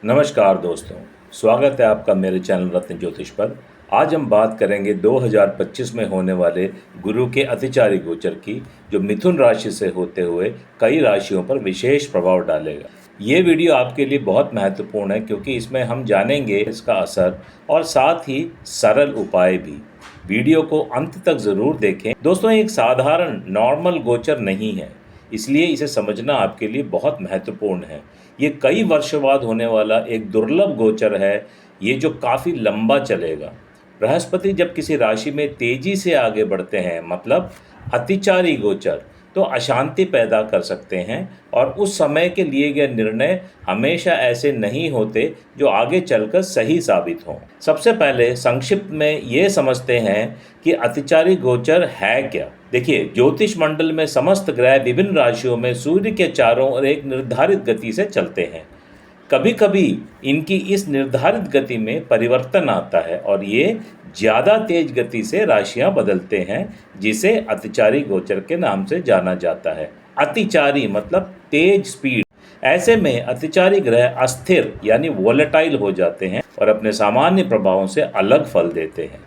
नमस्कार दोस्तों, स्वागत है आपका मेरे चैनल रत्न ज्योतिष पर। आज हम बात करेंगे 2025 में होने वाले गुरु के अतिचारी गोचर की, जो मिथुन राशि से होते हुए कई राशियों पर विशेष प्रभाव डालेगा। ये वीडियो आपके लिए बहुत महत्वपूर्ण है क्योंकि इसमें हम जानेंगे इसका असर और साथ ही सरल उपाय भी। वीडियो को अंत तक ज़रूर देखें। दोस्तों, एक साधारण नॉर्मल गोचर नहीं है, इसलिए इसे समझना आपके लिए बहुत महत्वपूर्ण है। ये कई वर्षों बाद होने वाला एक दुर्लभ गोचर है, ये जो काफ़ी लंबा चलेगा। बृहस्पति जब किसी राशि में तेजी से आगे बढ़ते हैं, मतलब अतिचारी गोचर, तो अशांति पैदा कर सकते हैं और उस समय के लिए गए निर्णय हमेशा ऐसे नहीं होते जो आगे चलकर सही साबित हों। सबसे पहले संक्षिप्त में ये समझते हैं कि अतिचारी गोचर है क्या। देखिए, ज्योतिष मंडल में समस्त ग्रह विभिन्न राशियों में सूर्य के चारों ओर एक निर्धारित गति से चलते हैं। कभी कभी इनकी इस निर्धारित गति में परिवर्तन आता है और ये ज़्यादा तेज गति से राशियां बदलते हैं, जिसे अतिचारी गोचर के नाम से जाना जाता है। अतिचारी मतलब तेज स्पीड। ऐसे में अतिचारी ग्रह अस्थिर यानी वोलेटाइल हो जाते हैं और अपने सामान्य प्रभावों से अलग फल देते हैं।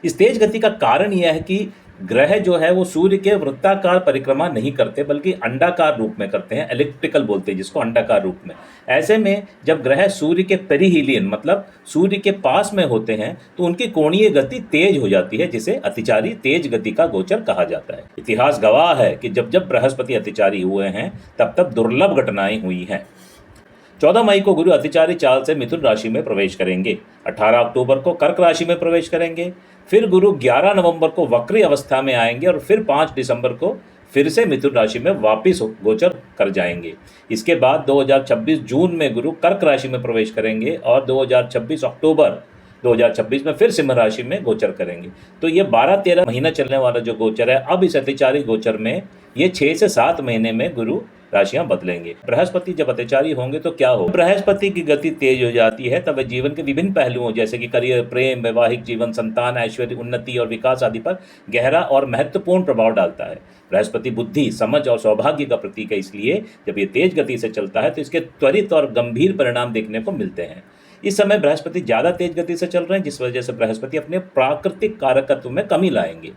इस तेज गति का कारण यह है कि ग्रह जो है वो सूर्य के वृत्ताकार परिक्रमा नहीं करते, बल्कि अंडाकार रूप में करते हैं। एलिप्टिकल बोलते हैं जिसको, अंडाकार रूप में। ऐसे में जब ग्रह सूर्य के पेरिहीलियन मतलब सूर्य के पास में होते हैं तो उनकी कोणीय गति तेज हो जाती है, जिसे अतिचारी तेज गति का गोचर कहा जाता है। इतिहास गवाह है कि जब जब बृहस्पति अतिचारी हुए हैं तब तब दुर्लभ घटनाएं हुई हैं। 14 मई को गुरु अतिचारी चाल से मिथुन राशि में प्रवेश करेंगे। 18 अक्टूबर को कर्क राशि में प्रवेश करेंगे। फिर गुरु 11 नवंबर को वक्री अवस्था में आएंगे और फिर 5 दिसंबर को फिर से मिथुन राशि में वापस गोचर कर जाएंगे। इसके बाद 2026 जून में गुरु कर्क राशि में प्रवेश करेंगे और 2026 अक्टूबर 2026 में फिर सिंह राशि में गोचर करेंगे। तो ये 12-13 महीना चलने वाला जो गोचर है, अब इस अतिचारी गोचर में ये 6 से 7 महीने में गुरु राशियां बदलेंगे। बृहस्पति जब अतिचारी होंगे तो क्या हो? बृहस्पति की गति तेज हो जाती है, तब जीवन के विभिन्न पहलुओं जैसे कि करियर, प्रेम, वैवाहिक जीवन, संतान, ऐश्वर्य, उन्नति और विकास आदि पर गहरा और महत्वपूर्ण प्रभाव डालता है। बृहस्पति बुद्धि, समझ और सौभाग्य का प्रतीक है, इसलिए जब ये तेज गति से चलता है तो इसके त्वरित और गंभीर परिणाम देखने को मिलते हैं। इस समय बृहस्पति ज़्यादा तेज गति से चल रहे हैं, जिस वजह से बृहस्पति अपने प्राकृतिक कारकत्व में कमी लाएंगे।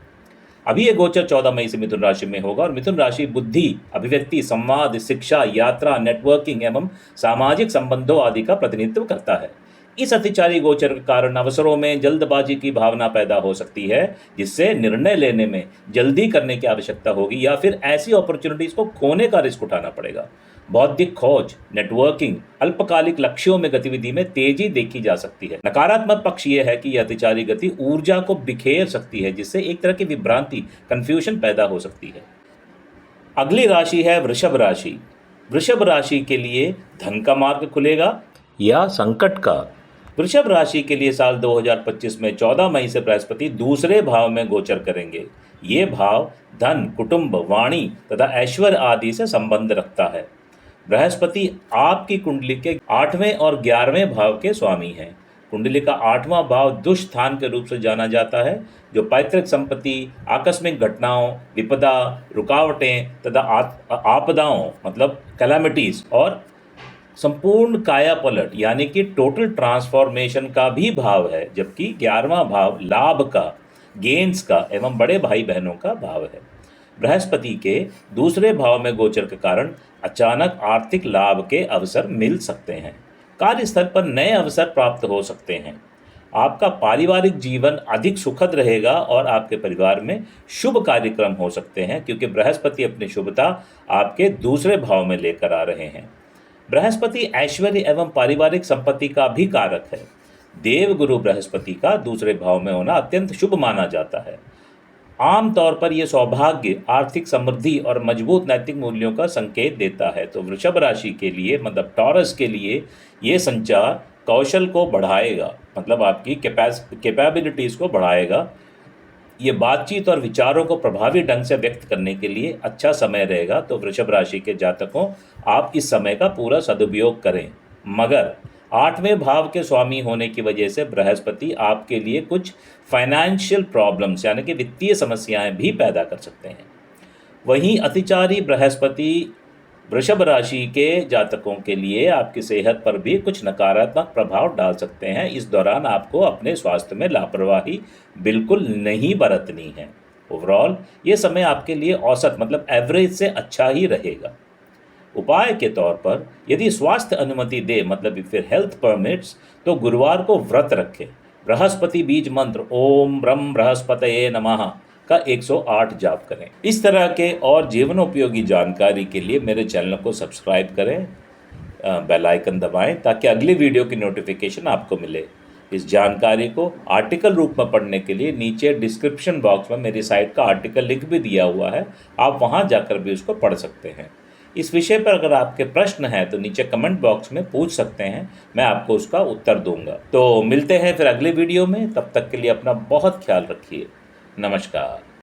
अभी ये गोचर 14 मई से मिथुन राशि में होगा और मिथुन राशि बुद्धि, अभिव्यक्ति, संवाद, शिक्षा, यात्रा, नेटवर्किंग एवं सामाजिक संबंधों आदि का प्रतिनिधित्व करता है। इस अतिचारी गोचर के कारण अवसरों में जल्दबाजी की भावना पैदा हो सकती है, जिससे निर्णय लेने में जल्दी करने की आवश्यकता होगी या फिर ऐसी अपॉर्चुनिटीज को खोने का रिस्क उठाना पड़ेगा। बौद्धिक खोज, नेटवर्किंग, अल्पकालिक लक्ष्यों में गतिविधि में तेजी देखी जा सकती है। नकारात्मक पक्ष यह है कि यह अतिचारी गति ऊर्जा को बिखेर सकती है, जिससे एक तरह की विभ्रांति, कंफ्यूजन पैदा हो सकती है। अगली राशि है वृषभ राशि। वृषभ राशि के लिए धन का मार्ग खुलेगा या संकट का? वृषभ राशि के लिए साल 2025 में 14 मई से बृहस्पति दूसरे भाव में गोचर करेंगे। ये भाव धन, कुटुंब, वाणी तथा ऐश्वर्य आदि से संबंध रखता है। बृहस्पति आपकी कुंडली के 8वें और 11वें भाव के स्वामी हैं। कुंडली का 8वां भाव दुष्स्थान के रूप से जाना जाता है, जो पैतृक संपत्ति, आकस्मिक घटनाओं, विपदा, रुकावटें तथा आपदाओं मतलब कैलामिटीज और संपूर्ण काया पलट यानी कि टोटल ट्रांसफॉर्मेशन का भी भाव है। जबकि 11वां भाव लाभ का, गेन्स का एवं बड़े भाई बहनों का भाव है। बृहस्पति के दूसरे भाव में गोचर के कारण अचानक आर्थिक लाभ के अवसर मिल सकते हैं। कार्यस्थल पर नए अवसर प्राप्त हो सकते हैं। आपका पारिवारिक जीवन अधिक सुखद रहेगा और आपके परिवार में शुभ कार्यक्रम हो सकते हैं, क्योंकि बृहस्पति अपनी शुभता आपके दूसरे भाव में लेकर आ रहे हैं। बृहस्पति ऐश्वर्य एवं पारिवारिक संपत्ति का भी कारक है। देवगुरु बृहस्पति का दूसरे भाव में होना अत्यंत शुभ माना जाता है। आमतौर पर यह सौभाग्य, आर्थिक समृद्धि और मजबूत नैतिक मूल्यों का संकेत देता है। तो वृषभ राशि के लिए मतलब टॉरस के लिए ये संचार कौशल को बढ़ाएगा, मतलब आपकी कैपेबिलिटीज़ को बढ़ाएगा। ये बातचीत और विचारों को प्रभावी ढंग से व्यक्त करने के लिए अच्छा समय रहेगा। तो वृषभ राशि के जातकों, आप इस समय का पूरा सदुपयोग करें। मगर 8वें भाव के स्वामी होने की वजह से बृहस्पति आपके लिए कुछ फाइनेंशियल प्रॉब्लम्स यानी कि वित्तीय समस्याएं भी पैदा कर सकते हैं। वहीं अतिचारी बृहस्पति वृषभ राशि के जातकों के लिए आपकी सेहत पर भी कुछ नकारात्मक प्रभाव डाल सकते हैं। इस दौरान आपको अपने स्वास्थ्य में लापरवाही बिल्कुल नहीं बरतनी है। ओवरऑल ये समय आपके लिए औसत मतलब एवरेज से अच्छा ही रहेगा। उपाय के तौर पर यदि स्वास्थ्य अनुमति दे मतलब फिर हेल्थ परमिट्स, तो गुरुवार को व्रत रखें। बृहस्पति बीज मंत्र ओम ब्रह्म बृहस्पतये नमः का 108 जाप करें। इस तरह के और जीवनोपयोगी जानकारी के लिए मेरे चैनल को सब्सक्राइब करें, बेल आइकन दबाएं ताकि अगली वीडियो की नोटिफिकेशन आपको मिले। इस जानकारी को आर्टिकल रूप में पढ़ने के लिए नीचे डिस्क्रिप्शन बॉक्स में मेरी साइट का आर्टिकल लिंक भी दिया हुआ है, आप वहां जाकर भी उसको पढ़ सकते हैं। इस विषय पर अगर आपके प्रश्न हैं तो नीचे कमेंट बॉक्स में पूछ सकते हैं, मैं आपको उसका उत्तर दूंगा। तो मिलते हैं फिर अगले वीडियो में, तब तक के लिए अपना बहुत ख्याल रखिए। नमस्कार।